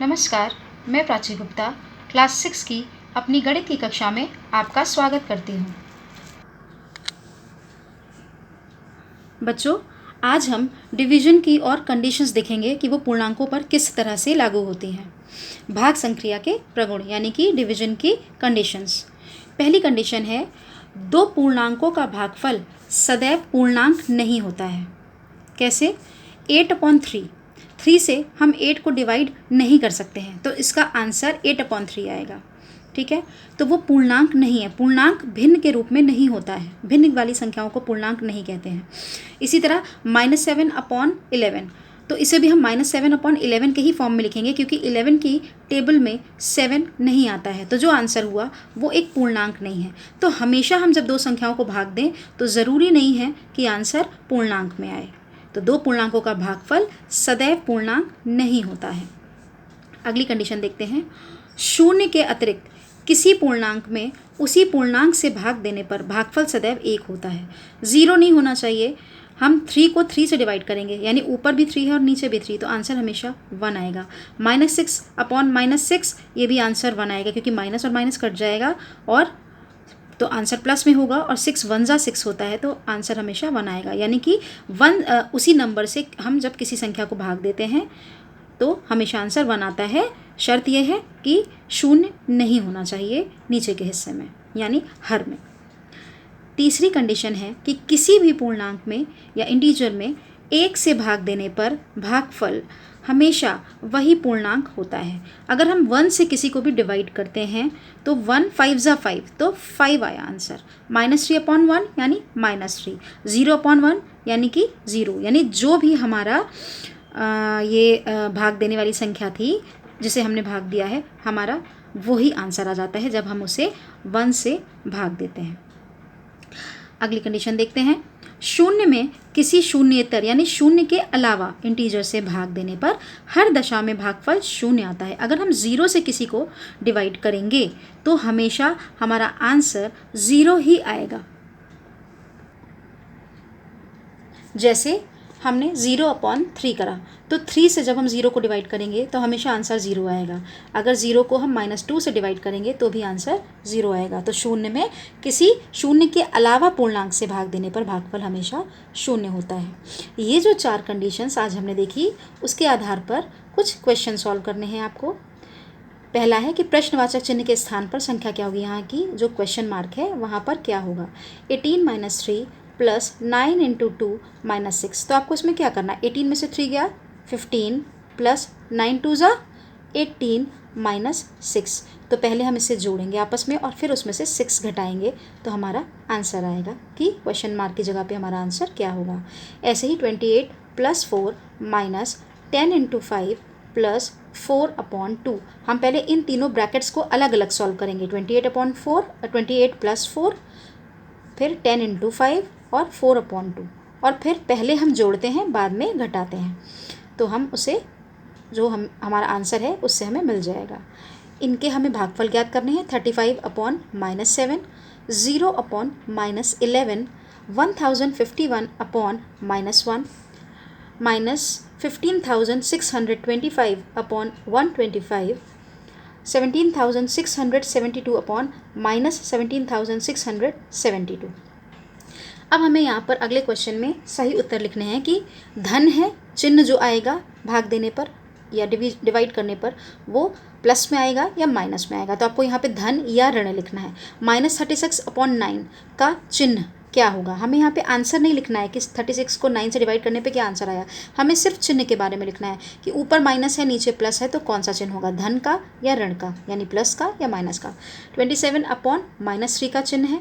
नमस्कार, मैं प्राची गुप्ता क्लास 6 की अपनी गणित की कक्षा में आपका स्वागत करती हूँ। बच्चों, आज हम डिवीजन की और कंडीशंस देखेंगे कि वो पूर्णांकों पर किस तरह से लागू होती हैं। भाग संक्रिया के प्रगुण यानी कि डिवीजन की कंडीशंस। पहली कंडीशन है, दो पूर्णांकों का भागफल सदैव पूर्णांक नहीं होता है। कैसे? 8/3 3 से हम 8 को डिवाइड नहीं कर सकते हैं, तो इसका आंसर 8/3 आएगा। ठीक है, तो वो पूर्णांक नहीं है, पूर्णांक भिन्न के रूप में नहीं होता है, भिन्न वाली संख्याओं को पूर्णांक नहीं कहते हैं। इसी तरह -7/11, तो इसे भी हम -7/11 के ही फॉर्म में लिखेंगे, क्योंकि 11 की टेबल में 7 नहीं आता है, तो जो आंसर हुआ वो एक पूर्णांक नहीं है। तो हमेशा हम जब दो संख्याओं को भाग दें तो ज़रूरी नहीं है कि आंसर पूर्णांक में आए। तो दो पूर्णांकों का भागफल सदैव पूर्णांक नहीं होता है। अगली कंडीशन देखते हैं, शून्य के अतिरिक्त किसी पूर्णांक में उसी पूर्णांक से भाग देने पर भागफल सदैव 1 होता है। 0 नहीं होना चाहिए। हम 3 को 3 से डिवाइड करेंगे, यानी ऊपर भी 3 है और नीचे भी 3, तो आंसर हमेशा 1 आएगा। -6/-6, ये भी आंसर 1 आएगा, क्योंकि माइनस और माइनस कट जाएगा और तो आंसर प्लस में होगा, और 6 1 जा 6 होता है, तो आंसर हमेशा 1 आएगा। यानी कि 1 उसी नंबर से हम जब किसी संख्या को भाग देते हैं तो हमेशा आंसर 1 आता है। शर्त यह है कि शून्य नहीं होना चाहिए नीचे के हिस्से में, यानी हर में। तीसरी कंडीशन है कि किसी भी पूर्णांक में या इंटीजर में 1 से भाग देने पर भागफल हमेशा वही पूर्णांक होता है। अगर हम 1 से किसी को भी डिवाइड करते हैं तो 1 5 जा 5, तो 5 आया आंसर। -3/1 यानी -3, 0/1 यानी कि 0, यानी जो भी हमारा भाग देने वाली संख्या थी जिसे हमने भाग दिया है, हमारा वही आंसर आ जाता है जब हम उसे 1 से भाग देते हैं। अगली कंडीशन देखते हैं, शून्य में किसी शून्येतर यानी शून्य के अलावा इंटीजर से भाग देने पर हर दशा में भागफल 0 आता है। अगर हम 0 से किसी को डिवाइड करेंगे तो हमेशा हमारा आंसर 0 ही आएगा। जैसे हमने 0/3 करा, तो 3 से जब हम 0 को डिवाइड करेंगे तो हमेशा आंसर 0 आएगा। अगर 0 को हम -2 से डिवाइड करेंगे तो भी आंसर 0 आएगा। तो शून्य में किसी शून्य के अलावा पूर्णांक से भाग देने पर भागफल हमेशा 0 होता है। ये जो 4 कंडीशंस आज हमने देखी, उसके आधार पर कुछ क्वेश्चन सॉल्व करने हैं आपको। पहला है कि प्रश्नवाचक चिन्ह के स्थान पर संख्या क्या होगी, यहाँ की जो क्वेश्चन मार्क है वहाँ पर क्या होगा। 18 - 3 + 9 × 2 - 6, तो आपको इसमें क्या करना है, 18 में से 3 गया 15 + 9 2 जा 18 - 6, तो पहले हम इसे जोड़ेंगे आपस में और फिर उसमें से 6 घटाएंगे, तो हमारा आंसर आएगा कि क्वेश्चन मार्क की जगह पे हमारा आंसर क्या होगा। ऐसे ही 28 + 4 - 10 × 5 + 4/2, हम पहले इन तीनों ब्रैकेट्स को अलग अलग सॉल्व करेंगे। 28 + 4, फिर 10 × 5 और 4/2, और फिर पहले हम जोड़ते हैं बाद में घटाते हैं, तो हम उसे जो हमारा आंसर है उससे हमें मिल जाएगा। इनके हमें भागफल ज्ञात करने हैं। 35/-7, 0/-11, 1051/-1, -15,625/125, 17,672/-17,672। अब हमें यहाँ पर अगले क्वेश्चन में सही उत्तर लिखने हैं कि धन है, चिन्ह जो आएगा भाग देने पर या डिवाइड करने पर वो प्लस में आएगा या माइनस में आएगा। तो आपको यहाँ पे धन या ऋण लिखना है। -36/9 का चिन्ह क्या होगा, हमें यहाँ पे आंसर नहीं लिखना है कि 36 को 9 से डिवाइड करने पे क्या आंसर आया, हमें सिर्फ चिन्ह के बारे में लिखना है कि ऊपर माइनस है नीचे प्लस है, तो कौन सा चिन्ह होगा, धन का या ऋण का, यानी प्लस का या माइनस का। 27/-3 का चिन्ह है,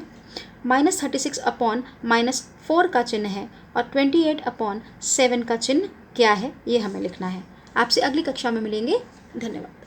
-36/-4 का चिन्ह है, और 28/7 का चिन्ह क्या है ये हमें लिखना है। आपसे अगली कक्षा में मिलेंगे। धन्यवाद।